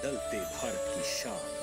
बदलते भारत की शान।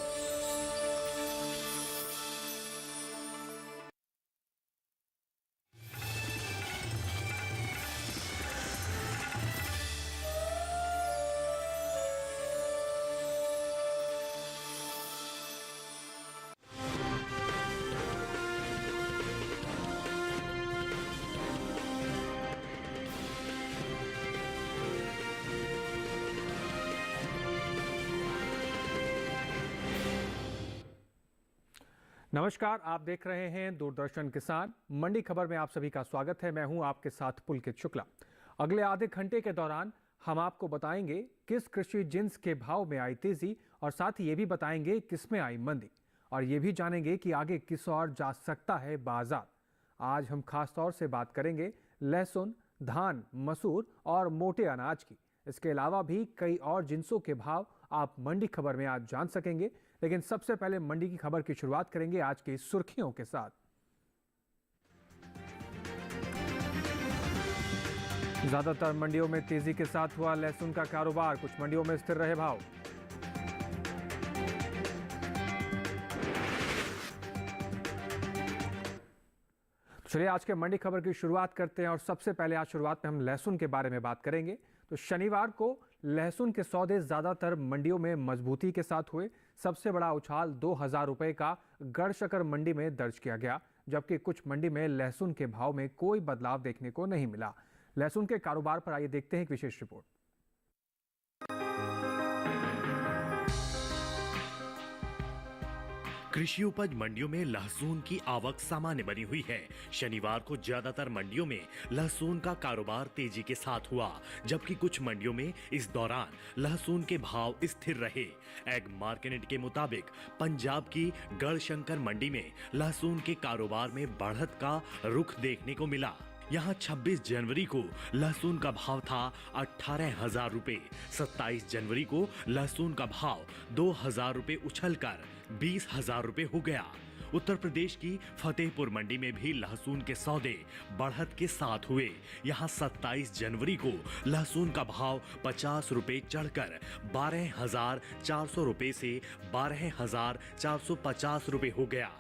नमस्कार, आप देख रहे हैं दूरदर्शन किसान। मंडी खबर में आप सभी का स्वागत है। मैं हूं आपके साथ पुलकित शुक्ला। अगले आधे घंटे के दौरान हम आपको बताएंगे किस कृषि जिन्स के भाव में आई तेजी और साथ ही ये भी बताएंगे किस में आई मंदी, और ये भी जानेंगे कि आगे किस ओर जा सकता है बाजार। आज हम खास तौर से बात करेंगे लहसुन, धान, मसूर और मोटे अनाज की। इसके अलावा भी कई और जिन्सों के भाव आप मंडी खबर में आज जान सकेंगे। लेकिन सबसे पहले मंडी की खबर की शुरुआत करेंगे आज की सुर्खियों के साथ। ज्यादातर मंडियों में तेजी के साथ हुआ लहसुन का कारोबार, कुछ मंडियों में स्थिर रहे भाव। चलिए आज के मंडी खबर की शुरुआत करते हैं और सबसे पहले आज शुरुआत में हम लहसुन के बारे में बात करेंगे। तो शनिवार को लहसुन के सौदे ज्यादातर मंडियों में मजबूती के साथ हुए। सबसे बड़ा उछाल 2000 रुपए का गढ़शकर मंडी में दर्ज किया गया, जबकि कुछ मंडी में लहसुन के भाव में कोई बदलाव देखने को नहीं मिला। लहसुन के कारोबार पर आइए देखते हैं एक विशेष रिपोर्ट। कृषि उपज मंडियों में लहसुन की आवक सामान्य बनी हुई है। शनिवार को ज्यादातर मंडियों में लहसुन का कारोबार तेजी के साथ हुआ, जबकि कुछ मंडियों में इस दौरान लहसुन के भाव स्थिर रहे। एग मार्केट के मुताबिक पंजाब की गढ़शंकर मंडी में लहसुन के कारोबार में बढ़त का रुख देखने को मिला। यहाँ 26 जनवरी को लहसुन का भाव था 18,000 रुपए। 27 जनवरी को लहसुन का भाव 2,000 रुपए उछलकर 20,000 रुपए हो गया। उत्तर प्रदेश की फतेहपुर मंडी में भी लहसुन के सौदे बढ़त के साथ हुए। यहाँ 27 जनवरी को लहसुन का भाव 50 रुपए चढ़कर 12,400 रुपए से 12,450 रुपए हो गया।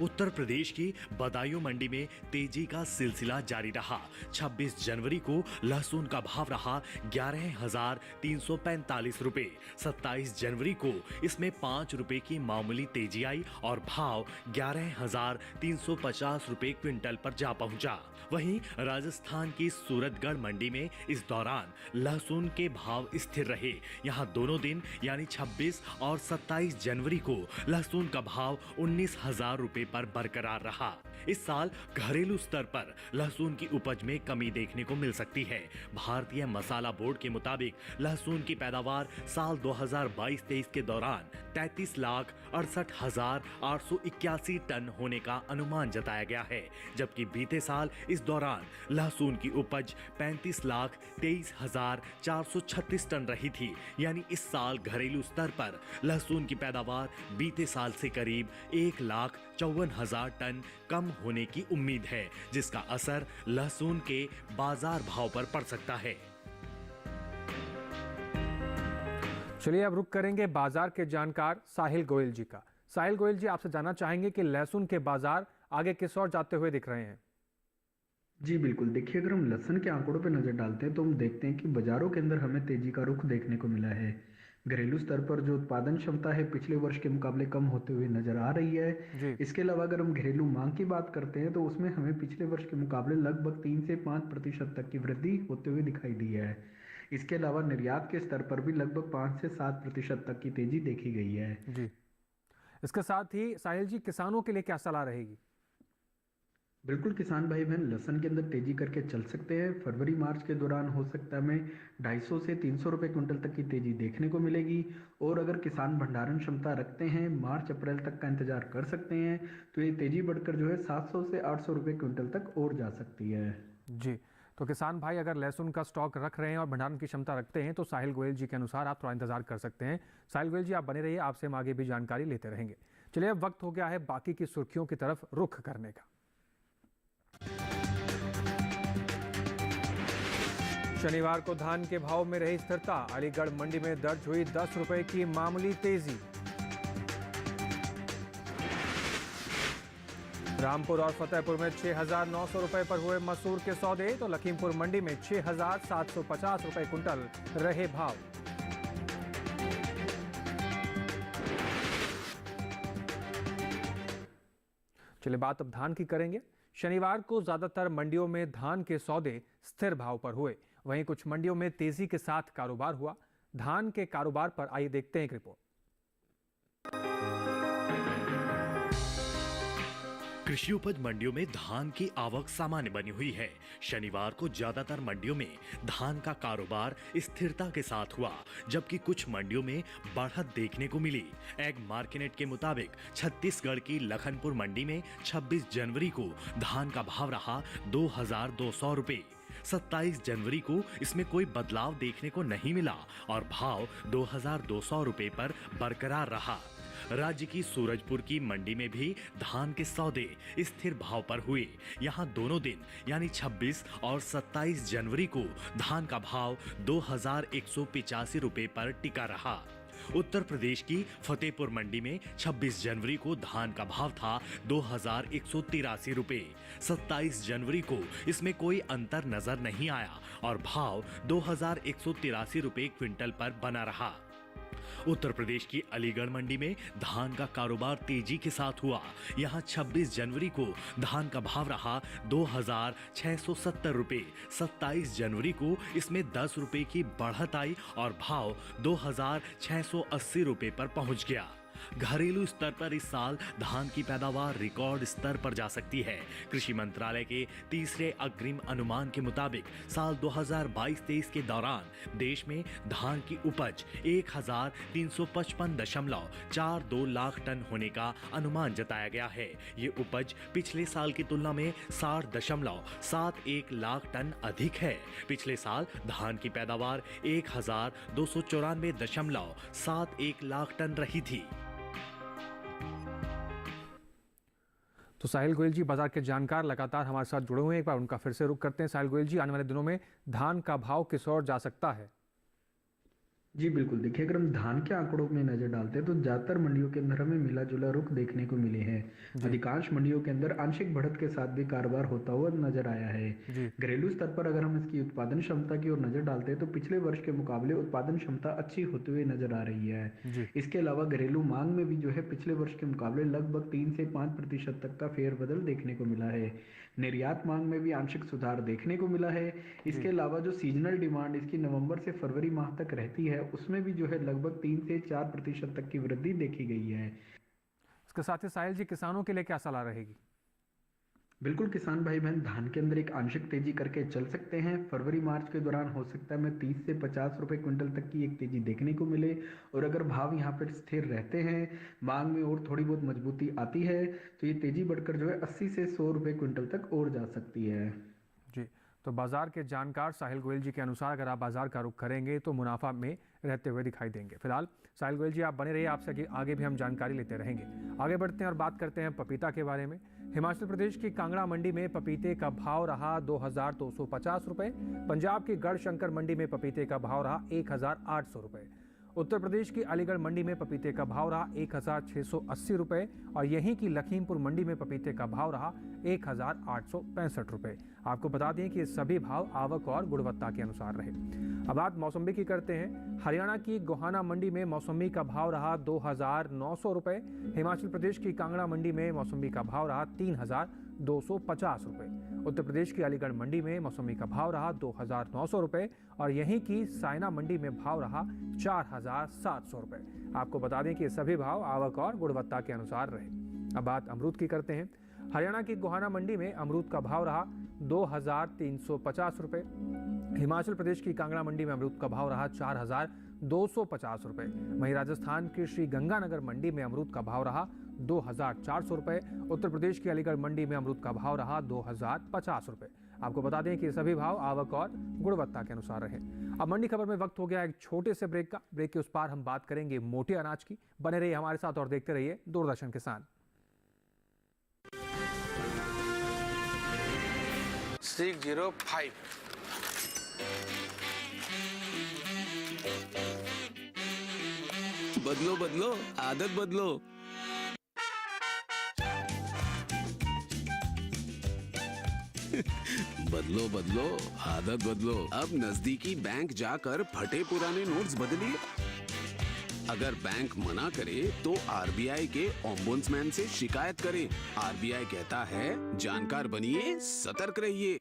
उत्तर प्रदेश की बदायूं मंडी में तेजी का सिलसिला जारी रहा। 26 जनवरी को लहसुन का भाव रहा 11,345 रुपए। 27 जनवरी को इसमें 5 रुपए की मामूली तेजी आई और भाव 11,350 रुपए क्विंटल पर जा पहुंचा। वहीं राजस्थान की सूरतगढ़ मंडी में इस दौरान लहसुन के भाव स्थिर रहे। यहाँ दोनों दिन यानी 26 और 27 जनवरी को लहसुन का भाव 19,000 रुपए पर बरकरार रहा। इस साल घरेलू स्तर पर लहसुन की उपज में कमी देखने को मिल सकती है। भारतीय मसाला बोर्ड के मुताबिक लहसुन की पैदावार साल 2022-23 के दौरान 33,68,881 टन होने का अनुमान जताया गया है, जबकि बीते साल इस दौरान लहसुन की उपज 35,23,436 टन रही थी। यानी इस साल घरेलू स्तर पर लहसुन की पैदावार बीते साल से करीब 1,54,000 टन कम होने की उम्मीद है, जिसका असर लहसुन के बाजार भाव पर पड़ सकता है। चलिए अब रुक करेंगे बाजार के जानकार साहिल गोयल जी का। साहिल गोयल जी, आपसे जानना चाहेंगे कि लहसुन के बाजार आगे किस ओर जाते हुए दिख रहे हैं। जी बिल्कुल, देखिए अगर हम लहसुन के आंकड़ों पर नजर डालते हैं तो हम देखते हैं कि बाजारों के अंदर हमें तेजी का रुख देखने को मिला है। घरेलू स्तर पर जो उत्पादन क्षमता है पिछले वर्ष के मुकाबले कम होते हुए नजर आ रही है। इसके अलावा अगर हम घरेलू मांग की बात करते हैं तो उसमें हमें पिछले वर्ष के मुकाबले लगभग 3 से 5% तक की वृद्धि होते हुए दिखाई दी है। इसके अलावा निर्यात के स्तर पर भी लगभग 5 से 7% तक की तेजी देखी गई है। जी, इसके साथ ही साहिल जी, किसानों के लिए क्या सलाह रहेगी? बिल्कुल, किसान भाई बहन लहसुन के अंदर तेजी करके चल सकते हैं। फरवरी मार्च के दौरान हो सकता है हमें 250 से 300 रुपए क्विंटल तक की तेजी देखने को मिलेगी। और अगर किसान भंडारण क्षमता रखते हैं, मार्च अप्रैल तक का इंतजार कर सकते हैं, तो ये तेजी बढ़कर जो है 700 से 800 रुपए क्विंटल तक और जा सकती है। जी, तो किसान भाई अगर लहसुन का स्टॉक रख रहे हैं और भंडारण की क्षमता रखते हैं तो साहिल गोयल जी के अनुसार आप थोड़ा इंतजार कर सकते हैं। साहिल गोयल जी, आप बने रहिए, आपसे हम आगे भी जानकारी लेते रहेंगे। चलिए अब वक्त हो गया है बाकी की सुर्खियों की तरफ रुख करने का। शनिवार को धान के भाव में रही स्थिरता। अलीगढ़ मंडी में दर्ज हुई 10 रुपए की मामूली तेजी। रामपुर और फतेहपुर में 6,900 रुपए पर हुए मसूर के सौदे, तो लखीमपुर मंडी में 6,750 रुपए कुंटल रहे भाव। चलिए बात अब धान की करेंगे। शनिवार को ज्यादातर मंडियों में धान के सौदे स्थिर भाव पर हुए, वहीं कुछ मंडियों में तेजी के साथ कारोबार हुआ। धान के कारोबार पर आइए देखते हैं एक रिपोर्ट। कृषि उपज मंडियों में धान की आवक सामान्य बनी हुई है। शनिवार को ज्यादातर मंडियों में धान का कारोबार स्थिरता के साथ हुआ, जबकि कुछ मंडियों में बढ़त देखने को मिली। एग मार्केट के मुताबिक छत्तीसगढ़ की लखनपुर मंडी में 26 जनवरी को धान का भाव रहा 2,200 रुपए। 27 जनवरी को इसमें कोई बदलाव देखने को नहीं मिला और भाव 2,200 रुपए पर बरकरार रहा। राज्य की सूरजपुर की मंडी में भी धान के सौदे स्थिर भाव पर हुए। यहां दोनों दिन यानी 26 और 27 जनवरी को धान का भाव 2,185 रुपए पर टिका रहा। उत्तर प्रदेश की फतेहपुर मंडी में 26 जनवरी को धान का भाव था 2,183 रुपए। 27 जनवरी को इसमें कोई अंतर नजर नहीं आया और भाव 2,183 रुपए क्विंटल पर बना रहा। उत्तर प्रदेश की अलीगढ़ मंडी में धान का कारोबार तेजी के साथ हुआ। यहां 26 जनवरी को धान का भाव रहा 2,670 रुपए। 27 जनवरी को इसमें 10 रुपए की बढ़त आई और भाव 2,680 रुपए पर पहुंच गया। घरेलू स्तर पर इस साल धान की पैदावार रिकॉर्ड स्तर पर जा सकती है। कृषि मंत्रालय के तीसरे अग्रिम अनुमान के मुताबिक साल 2022-23 के दौरान देश में धान की उपज 1,355.42 लाख टन होने का अनुमान जताया गया है। ये उपज पिछले साल की तुलना में 60.71 लाख टन अधिक है। पिछले साल धान की पैदावार 1,294.71 लाख टन रही थी। तो साहिल गोयल जी बाजार के जानकार लगातार हमारे साथ जुड़े हुए हैं। एक बार उनका फिर से रुख करते हैं। साहिल गोयल जी, आने वाले दिनों में धान का भाव किस ओर जा सकता है? जी बिल्कुल, देखिए अगर हम धान के आंकड़ों में नजर डालते हैं तो ज्यादातर मंडियों के अंदर हमें मिला जुला रुख देखने को मिले हैं। अधिकांश मंडियों के अंदर आंशिक बढ़त के साथ भी कारोबार होता हुआ नजर आया है। घरेलू स्तर पर अगर हम इसकी उत्पादन क्षमता की ओर नजर डालते हैं तो पिछले वर्ष के मुकाबले उत्पादन क्षमता अच्छी होती हुई नजर आ रही है। इसके अलावा घरेलू मांग में भी जो है पिछले वर्ष के मुकाबले लगभग 3 से 5% तक का फेरबदल देखने को मिला है। निर्यात मांग में भी आंशिक सुधार देखने को मिला है। इसके अलावा जो सीजनल डिमांड इसकी नवंबर से फरवरी माह तक रहती है उसमें भी जो है लगभग 3 से 4% तक की वृद्धि देखी गई है। इसके साथ ही साहिल जी, किसानों के लिए क्या सलाह रहेगी? बिल्कुल, किसान भाई बहन धान के अंदर एक आंशिक तेजी करके चल सकते हैं। फरवरी मार्च के दौरान हो सकता है में 30 से 50 रुपए क्विंटल तक की एक तेजी देखने को मिले और अगर भाव यहाँ पर स्थिर रहते हैं, मांग में और थोड़ी बहुत मजबूती आती है तो ये तेजी बढ़कर जो है 80 से 100 रुपए क्विंटल तक और जा सकती है। जी, तो बाजार के जानकार साहिल गोयल जी के अनुसार अगर आप बाजार का रुख करेंगे तो मुनाफा में रहते हुए दिखाई देंगे। फिलहाल साहिल गोयल जी आप बने रहिए, आपसे आगे भी हम जानकारी लेते रहेंगे। आगे बढ़ते हैं और बात करते हैं पपीता के बारे में। हिमाचल प्रदेश की कांगड़ा मंडी में पपीते का भाव रहा 2,250 रुपए। पंजाब की गढ़शंकर मंडी में पपीते का भाव रहा 1,800 रुपए। उत्तर प्रदेश की अलीगढ़ मंडी में पपीते का भाव रहा 1,680 रुपए और यहीं की लखीमपुर मंडी में पपीते का भाव रहा 1,865 रुपए। आपको बता दें कि ये सभी भाव आवक और गुणवत्ता के अनुसार रहे। अब बात मौसम्बी की करते हैं। हरियाणा की गोहाना मंडी में मौसम्बी का भाव रहा 2,900 रुपए। हिमाचल प्रदेश की कांगड़ा मंडी में मौसम्बी का भाव रहा 3,250 रुपए। उत्तर प्रदेश की अलीगढ़ मंडी में मौसम्बी का भाव रहा 2,900 रुपए और यहीं की सायना मंडी में भाव रहा 4,700 रुपए। आपको बता दें कि ये सभी भाव आवक और गुणवत्ता के अनुसार रहे। अब बात अमरूद की करते हैं। हरियाणा की गोहाना मंडी में अमरूद का भाव रहा 2,350 रुपए। हिमाचल प्रदेश की कांगड़ा मंडी में अमरूद का भाव रहा 4,250 रुपए। वहीं राजस्थान की श्री गंगानगर मंडी में अमरूद का भाव रहा 2,400 रुपए। उत्तर प्रदेश की अलीगढ़ मंडी में अमरूद का भाव रहा 2,050 रुपए। आपको बता दें कि सभी भाव आवक और गुणवत्ता के अनुसार रहे। अब मंडी खबर में वक्त हो गया एक छोटे से ब्रेक का। ब्रेक के उस पार हम बात करेंगे मोटे अनाज की। बने रहिए हमारे साथ और देखते रहिए दूरदर्शन किसान। 605 बदलो बदलो आदत बदलो। बदलो बदलो आदत बदलो। अब नजदीकी बैंक जाकर फटे पुराने नोट्स बदलिए। अगर बैंक मना करे तो आरबीआई के ओम्बुड्समैन से शिकायत करें। आरबीआई कहता है जानकार बनिए, सतर्क रहिए।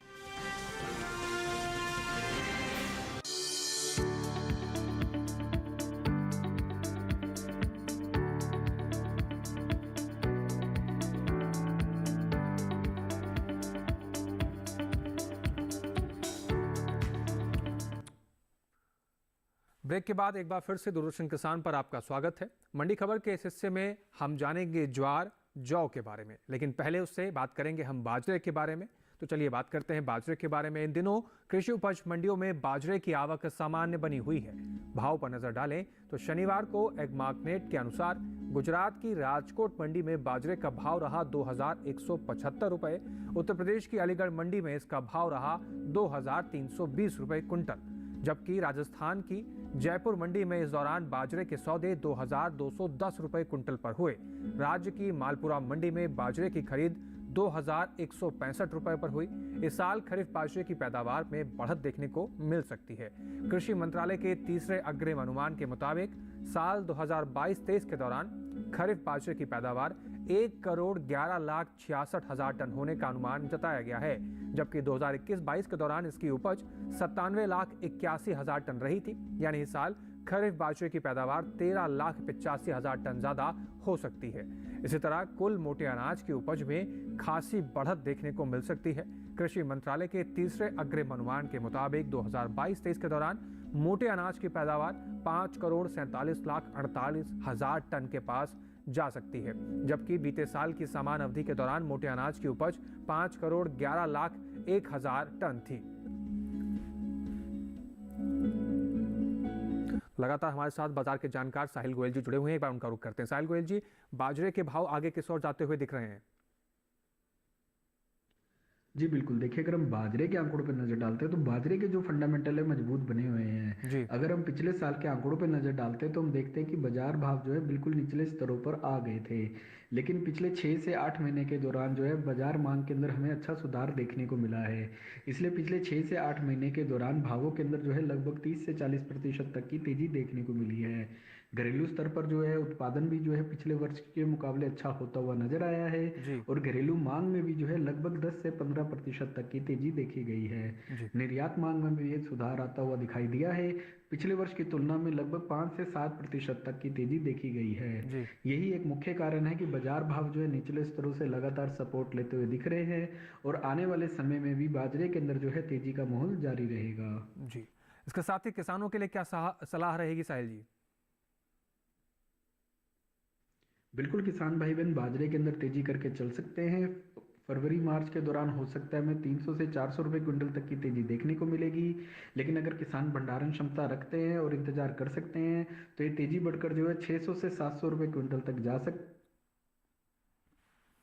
ब्रेक के बाद एक बार फिर से दूरदर्शन किसान पर आपका स्वागत है। मंडी खबर के इस हिस्से में हम जानेंगे ज्वार जौ के बारे में, लेकिन पहले उससे बात करेंगे हम बाजरे के बारे में। तो चलिए बात करते हैं बाजरे के बारे में। इन दिनों कृषि उपज मंडियों में बाजरे की आवक सामान्य बनी हुई है। भाव पर नजर डालें तो शनिवार को एग्मार्कनेट के अनुसार गुजरात की राजकोट मंडी में बाजरे का भाव रहा 2175 रुपए। उत्तर प्रदेश की अलीगढ़ मंडी में इसका भाव रहा 2320 रुपए क्विंटल, जबकि राजस्थान की जयपुर मंडी में इस दौरान बाजरे के सौदे 2210 रुपए क्विंटल पर हुए। राज्य की मालपुरा मंडी में बाजरे की खरीद 2165 रुपए पर हुई। इस साल खरीफ बाजरे की पैदावार में बढ़त देखने को मिल सकती है। कृषि मंत्रालय के तीसरे अग्रिम अनुमान के मुताबिक साल 2022-23 के दौरान खरीफ बाजरे की पैदावार 1,11,66,000 टन होने का अनुमान जताया गया है, जबकि 2021-22 के दौरान इसकी उपज 97,81,000 टन रही थी। यानी इस साल खरीफ बाजरे की पैदावार 13,85,000 टन ज्यादा हो सकती है। इसी तरह कुल मोटे अनाज की उपज में खासी बढ़त देखने को मिल सकती है। कृषि मंत्रालय के तीसरे अग्रिम अनुमान के मुताबिक 2022-23 के दौरान मोटे अनाज की पैदावार 5,47,48,000 टन के पास जा सकती है, जबकि बीते साल की समान अवधि के दौरान मोटे अनाज की उपज 5,11,01,000 टन थी। लगातार हमारे साथ बाजार के जानकार साहिल गोयल जी जुड़े हुए हैं, एक बार उनका रुख करते हैं। साहिल गोयल जी, बाजरे के भाव आगे किस ओर जाते हुए दिख रहे हैं? जी बिल्कुल, देखिए अगर हम बाजरे के आंकड़ों पर नज़र डालते हैं तो बाजरे के जो फंडामेंटल है मजबूत बने हुए हैं। अगर हम पिछले साल के आंकड़ों पर नज़र डालते हैं तो हम देखते हैं कि बाजार भाव जो है बिल्कुल निचले स्तरों पर आ गए थे, लेकिन पिछले 6 से 8 महीने के दौरान जो है बाजार मांग के अंदर हमें अच्छा सुधार देखने को मिला है। इसलिए पिछले 6 से 8 महीने के दौरान भावों के अंदर जो है लगभग 30 से 40% तक की तेजी देखने को मिली है। घरेलू स्तर पर जो है उत्पादन भी जो है पिछले वर्ष के मुकाबले अच्छा होता हुआ नजर आया है और घरेलू मांग में भी जो है लगभग 10 से 15% तक की तेजी देखी गई है। निर्यात मांग में भी ये सुधार आता हुआ दिखाई दिया है। पिछले वर्ष की तुलना में लगभग 5 से 7% तक की तेजी देखी गई है। यही एक मुख्य कारण है कि बाजार भाव जो है निचले स्तरों से लगातार सपोर्ट लेते हुए दिख रहे हैं और आने वाले समय में भी बाजरे के अंदर जो है तेजी का माहौल जारी रहेगा। जी, इसके साथ ही किसानों के लिए क्या सलाह रहेगी साहिल जी? बिल्कुल, किसान भाई बहन बाजरे के अंदर तेजी करके चल सकते हैं। फरवरी मार्च के दौरान हो सकता है हमें 300 से 400 रुपए क्विंटल तक की तेजी देखने को मिलेगी, लेकिन अगर किसान भंडारण क्षमता रखते हैं और इंतजार कर सकते हैं तो ये तेजी बढ़कर जो है 600 से 700 रुपए क्विंटल तक जा सकती।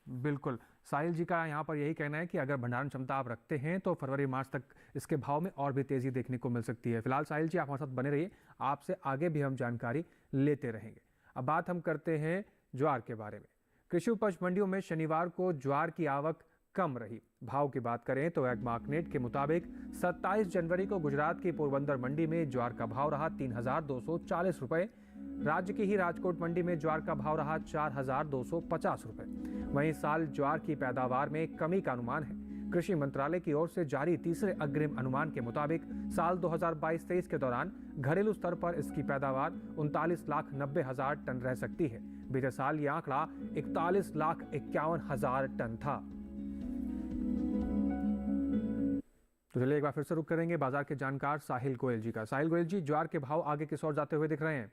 बिल्कुल, साहिल जी का यहाँ पर यही कहना है कि अगर भंडारण क्षमता आप रखते हैं तो फरवरी मार्च तक इसके भाव में और भी तेजी देखने को मिल सकती है। फिलहाल साहिल जी आप हमारे साथ बने रहिए, आपसे आगे भी हम जानकारी लेते रहेंगे। अब बात हम करते हैं ज्वार के बारे में। कृषि उपज मंडियों में शनिवार को ज्वार की आवक कम रही। भाव की बात करें तो एग्मार्कनेट के मुताबिक 27 जनवरी को गुजरात की पोरबंदर मंडी में ज्वार का भाव रहा 3,240 रुपए। राज्य की ही राजकोट मंडी में ज्वार का भाव रहा 4,250 रुपए। वहीं साल ज्वार की पैदावार में कमी का अनुमान है। कृषि मंत्रालय की ओर से जारी तीसरे अग्रिम अनुमान के मुताबिक साल 2022-23 के दौरान घरेलू स्तर पर इसकी पैदावार 39,90,000 टन रह सकती है। बीते साल यह आंकड़ा 41,51,000 टन था। तो चलिए एक बार फिर से रुक करेंगे बाजार के जानकार साहिल गोयल जी का। साहिल गोयल जी, ज्वार के भाव आगे किस ओर जाते हुए दिख रहे हैं?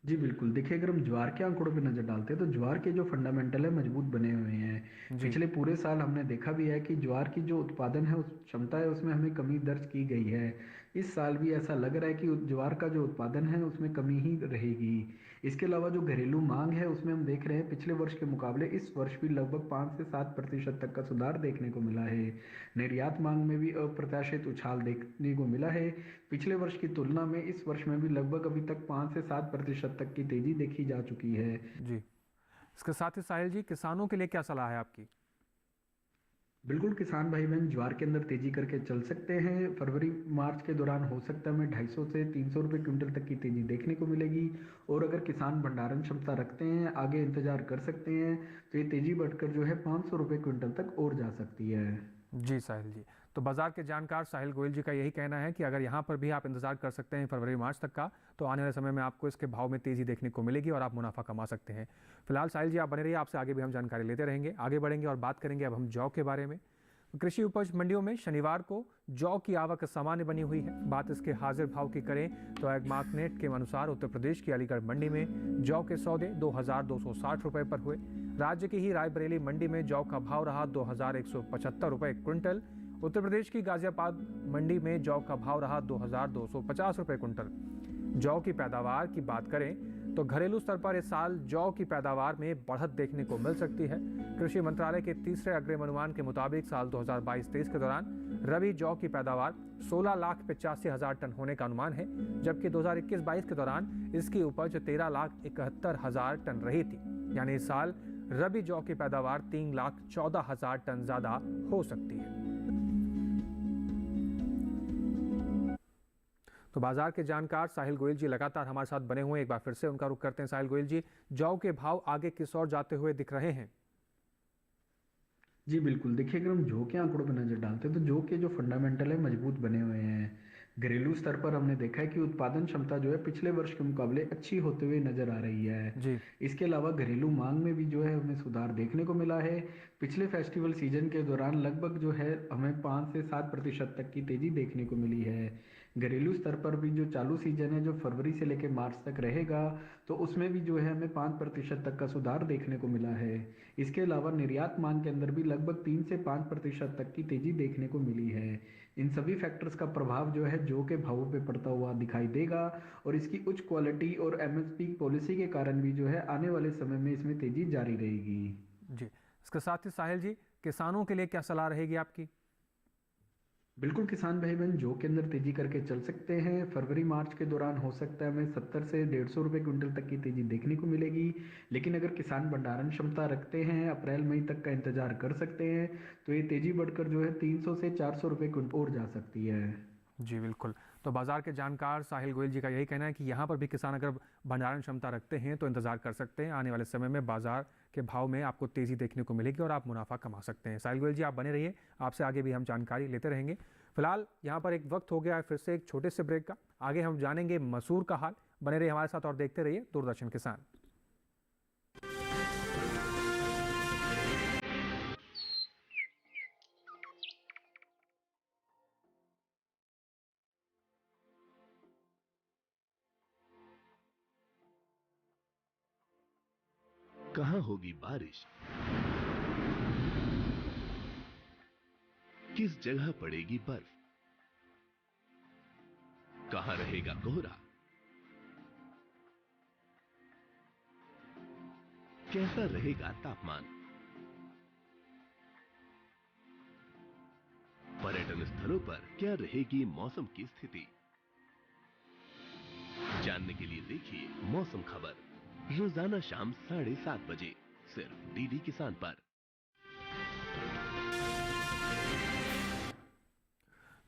जी बिल्कुल, देखिए अगर हम ज्वार के आंकड़ों पे नजर डालते हैं तो ज्वार के जो फंडामेंटल है मजबूत बने हुए हैं। पिछले पूरे साल हमने देखा भी है कि ज्वार की जो उत्पादन है उस क्षमता है उसमें हमें कमी दर्ज की गई है। इस साल भी ऐसा लग रहा है कि ज्वार का जो उत्पादन है उसमें कमी ही रहेगी। इसके अलावा जो घरेलू मांग है उसमें हम देख रहे हैं पिछले वर्ष के मुकाबले इस वर्ष भी लगभग 5 से 7% तक का सुधार देखने को मिला है। निर्यात मांग में भी अप्रत्याशित उछाल देखने को मिला है। पिछले वर्ष की तुलना में इस वर्ष में भी लगभग अभी तक 5 से 7% तक की तेजी देखी जा चुकी है। जी, इसके साथ ही साहिल जी, किसानों के लिए क्या सलाह है आपकी? बिल्कुल, किसान भाई बहन ज्वार के अंदर तेजी करके चल सकते हैं। फरवरी मार्च के दौरान हो सकता है हमें 250 से 300 रुपये क्विंटल तक की तेजी देखने को मिलेगी। और अगर किसान भंडारण क्षमता रखते हैं, आगे इंतजार कर सकते हैं, तो ये तेजी बढ़कर जो है 500 रुपये क्विंटल तक और जा सकती है। जी साहिल जी, तो बाजार के जानकार साहिल गोयल जी का यही कहना है कि अगर यहाँ पर भी आप इंतजार कर सकते हैं फरवरी मार्च तक का, तो आने वाले समय में आपको इसके भाव में तेज़ी देखने को मिलेगी और आप मुनाफा कमा सकते हैं। फिलहाल साहिल जी आप बने रहिए, आपसे आगे भी हम जानकारी लेते रहेंगे। आगे बढ़ेंगे और बात करेंगे अब हम जौ के बारे में। कृषि उपज मंडियों में शनिवार को जौ की आवक सामान्य बनी हुई है। बात इसके हाजिर भाव की करें तो एग्मार्कनेट के अनुसार उत्तर प्रदेश की अलीगढ़ मंडी में जौ के सौदे 2260 रुपये पर हुए। राज्य की ही रायबरेली मंडी में जौ का भाव रहा 2175 रुपये क्विंटल। उत्तर प्रदेश की गाजियाबाद मंडी में जौ का भाव रहा 2250 रुपये क्विंटल। जौ की पैदावार की बात करें तो घरेलू स्तर पर इस साल जौ की पैदावार में बढ़त देखने को मिल सकती है। कृषि मंत्रालय के तीसरे अग्रिम अनुमान के मुताबिक साल 2022-23 के दौरान रबी जौ की पैदावार 16,85,000 टन होने का अनुमान है, जबकि 2021-22 के दौरान इसकी उपज 13,71,000 टन रही थी। यानी इस साल रबी जौ की पैदावार 3,14,000 टन ज्यादा हो सकती है। तो बाजार के जानकार साहिल गोयल जी लगातार हमारे साथ बने हुए हैं। एक बार फिर से उनका रुख करते हैं। साहिल गोयल जी, जौ के भाव आगे किस ओर जाते हुए दिख रहे हैं? जी बिल्कुल, देखिए अगर हम जौ के आंकड़ों पर नज़र डालते हैं तो जौ के जो फंडामेंटल है मजबूत बने हुए हैं। घरेलू स्तर पर हमने देखा है कि उत्पादन क्षमता जो है पिछले वर्ष के मुकाबले अच्छी होते हुए नजर आ रही है। जी। इसके अलावा घरेलू मांग में भी जो है हमें सुधार देखने को मिला है। पिछले फेस्टिवल सीजन के दौरान लगभग जो है हमें 5 से 7% तक की तेजी देखने को मिली है। घरेलू स्तर पर भी जो चालू सीजन है जो फरवरी से लेकर मार्च तक रहेगा, तो उसमें भी जो है हमें 5% तक का सुधार देखने को मिला है। इसके अलावा निर्यात मांग के अंदर भी लगभग 3 से 5% तक की तेजी देखने को मिली है। इन सभी फैक्टर्स का प्रभाव जो है जौ के भावों पे पड़ता हुआ दिखाई देगा और इसकी उच्च क्वालिटी और एमएसपी पॉलिसी के कारण भी जो है आने वाले समय में इसमें तेजी जारी रहेगी। जी, इसके साथ ही साहिल जी, किसानों के लिए क्या सलाह रहेगी आपकी? बिल्कुल, किसान भाई बहन जौ के अंदर तेजी करके चल सकते हैं। फरवरी मार्च के दौरान हो सकता है हमें 70 से 150 रुपये क्विंटल तक की तेजी देखने को मिलेगी। लेकिन अगर किसान भंडारण क्षमता रखते हैं, अप्रैल मई तक का इंतजार कर सकते हैं, तो ये तेजी बढ़कर जो है 300 से 400 रुपये क्विंटल और जा सकती है। जी बिल्कुल, तो बाजार के जानकार साहिल गोयल जी का यही कहना है कि यहाँ पर भी किसान अगर भंडारण क्षमता रखते हैं तो इंतजार कर सकते हैं। आने वाले समय में बाजार के भाव में आपको तेज़ी देखने को मिलेगी और आप मुनाफा कमा सकते हैं। साहिल गोयल जी आप बने रहिए, आपसे आगे भी हम जानकारी लेते रहेंगे। फिलहाल यहाँ पर एक वक्त हो गया है फिर से एक छोटे से ब्रेक का। आगे हम जानेंगे मसूर का हाल। बने रहिए हमारे साथ और देखते रहिए दूरदर्शन किसान। कहां होगी बारिश, किस जगह पड़ेगी बर्फ, कहां रहेगा कोहरा, कैसा रहेगा तापमान, पर्यटन स्थलों पर क्या रहेगी मौसम की स्थिति। जानने के लिए देखिए मौसम खबर रोजाना शाम 7:30 बजे सिर्फ डीडी किसान पर।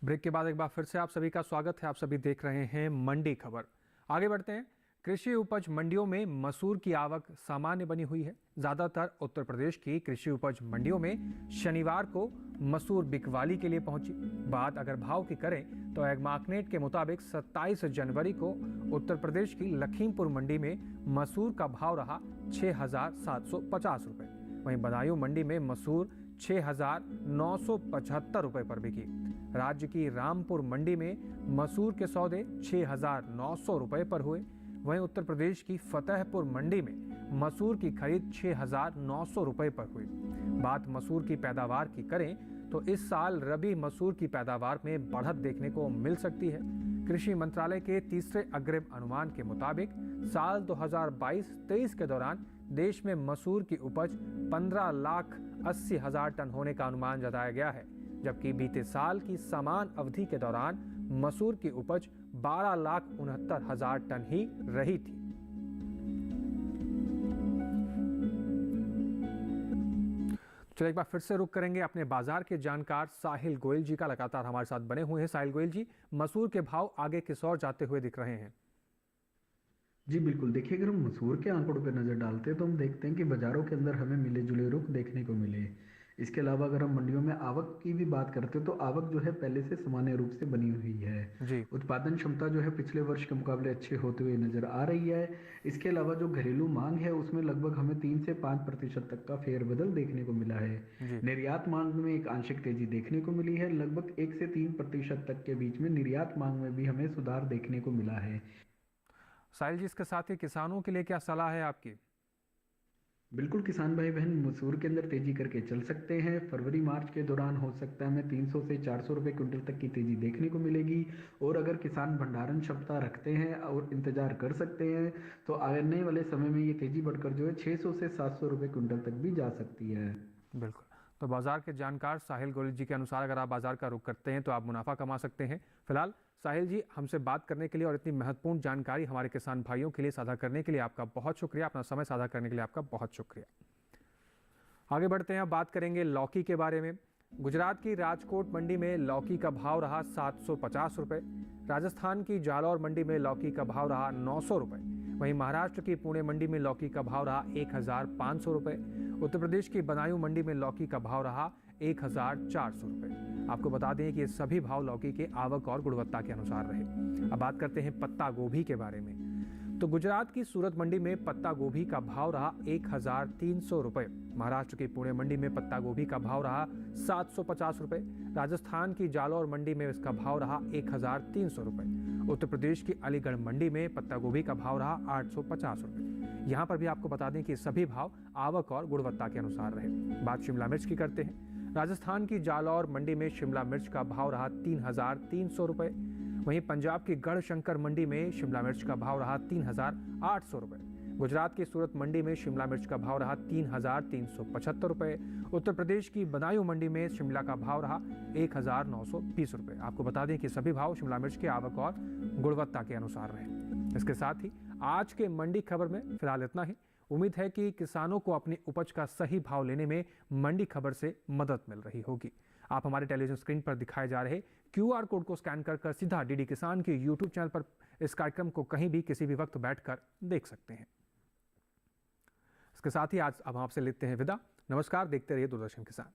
ब्रेक के बाद एक बार फिर से आप सभी का स्वागत है। आप सभी देख रहे हैं मंडी खबर। आगे बढ़ते हैं। कृषि उपज मंडियों में मसूर की आवक सामान्य बनी हुई है। ज़्यादातर उत्तर प्रदेश की कृषि उपज मंडियों में शनिवार को मसूर बिकवाली के लिए पहुंची। बात अगर भाव की करें तो एग्मार्कनेट के मुताबिक 27 जनवरी को उत्तर प्रदेश की लखीमपुर मंडी में मसूर का भाव रहा 6,750 रुपये। वहीं बदायूं मंडी में मसूर 6,975 रुपये पर बिकी। राज्य की रामपुर मंडी में मसूर के सौदे 6,900 रुपये पर हुए। वहीं उत्तर प्रदेश की फतेहपुर मंडी में मसूर की खरीद 6,900 रुपये पर हुई। बात मसूर की पैदावार की करें तो इस साल रबी मसूर की पैदावार में बढ़त देखने को मिल सकती है। कृषि मंत्रालय के तीसरे अग्रिम अनुमान के मुताबिक साल 2022-23 के दौरान देश में मसूर की उपज 15,80,000 टन होने का अनुमान जताया गया है, जबकि बीते साल की समान अवधि के दौरान मसूर की उपज 12,69,000 टन ही रही थी। चलिए एक बार फिर से रुक करेंगे अपने बाजार के जानकार साहिल गोयल जी का। लगातार हमारे साथ बने हुए हैं। साहिल गोयल जी, मसूर के भाव आगे किस ओर जाते हुए दिख रहे हैं? जी बिल्कुल, देखिए अगर हम मसूर के आंकड़ों पर नज़र डालते हैं तो हम देखते हैं कि बाज़ारों के अंदर हमें मिले जुले रुख देखने को मिले। इसके अलावा अगर हम मंडियों में आवक की भी बात करते हैं तो आवक जो है पहले से सामान्य रूप से बनी हुई है जी। उत्पादन क्षमता जो है पिछले वर्ष के मुकाबले अच्छे होते हुए नज़र आ रही है। इसके अलावा जो घरेलू मांग है उसमें लगभग हमें 3 से 5% तक का फेरबदल देखने को मिला है। निर्यात मांग में एक आंशिक तेजी देखने को मिली है। लगभग 1 से 3% तक के बीच में निर्यात मांग में भी हमें सुधार देखने को मिला है। साहिल जी, इसके साथ ही किसानों के लिए क्या सलाह है आपकी? बिल्कुल, किसान भाई बहन मसूर के अंदर तेजी करके चल सकते हैं। फरवरी मार्च के दौरान हो सकता है हमें 300 से 400 रुपये क्विंटल तक की तेजी देखने को मिलेगी। और अगर किसान भंडारण क्षमता रखते हैं और इंतजार कर सकते हैं तो आने वाले समय में ये तेजी बढ़कर जो है 600 से 700 रुपये क्विंटल तक भी जा सकती है। बिल्कुल, तो बाजार के जानकार साहिल गोयल जी के अनुसार अगर आप बाजार का रुख करते हैं तो आप मुनाफा कमा सकते हैं। फिलहाल साहिल जी, हमसे बात करने के लिए और इतनी महत्वपूर्ण जानकारी हमारे किसान भाइयों के लिए साझा करने के लिए आपका बहुत शुक्रिया। अपना समय साझा करने के लिए आपका बहुत शुक्रिया। आगे बढ़ते हैं, अब बात करेंगे लौकी के बारे में। गुजरात की राजकोट मंडी में लौकी का भाव रहा 750 रुपये। राजस्थान की जालौर मंडी में लौकी का भाव रहा 900 रुपये। वहीं महाराष्ट्र की पुणे मंडी में लौकी का भाव रहा 1,500 रुपये। उत्तर प्रदेश की बदायूं मंडी में लौकी का भाव रहा 1,400 रुपये। आपको बता दें कि ये सभी भाव लौकी के आवक और गुणवत्ता के अनुसार रहे। अब बात करते हैं पत्ता गोभी के बारे में। तो गुजरात की सूरत मंडी में पत्ता गोभी का भाव रहा 1,300 रुपये। महाराष्ट्र की पुणे मंडी में पत्ता गोभी का भाव रहा 750 रुपये। राजस्थान की जालौर मंडी में इसका भाव रहा 1,300 रुपये। उत्तर प्रदेश की अलीगढ़ मंडी में पत्ता गोभी का भाव रहा 850 रुपये। यहाँ पर भी आपको बता दें कि सभी भाव आवक और गुणवत्ता के अनुसार रहे। बात शिमला मिर्च की करते हैं। राजस्थान की जालौर मंडी में शिमला मिर्च का भाव रहा 3,300 रुपये। वहीं पंजाब की गढ़शंकर मंडी में शिमला मिर्च का भाव रहा 3,800 रुपये। गुजरात की सूरत मंडी में शिमला मिर्च का भाव रहा 3,375 रुपये। उत्तर प्रदेश की बदायूं मंडी में शिमला का भाव रहा 1,920 रुपये। आपको बता दें कि सभी भाव शिमला मिर्च के आवक और गुणवत्ता के अनुसार रहे। इसके साथ ही आज के मंडी खबर में फिलहाल इतना ही। उम्मीद है कि किसानों को अपनी उपज का सही भाव लेने में मंडी खबर से मदद मिल रही होगी। आप हमारे टेलीविजन स्क्रीन पर दिखाए जा रहे QR कोड को स्कैन कर सीधा डीडी किसान के YouTube चैनल पर इस कार्यक्रम को कहीं भी किसी भी वक्त बैठकर देख सकते हैं। इसके साथ ही आज अब आपसे लेते हैं विदा। नमस्कार, देखते रहिए दूरदर्शन किसान।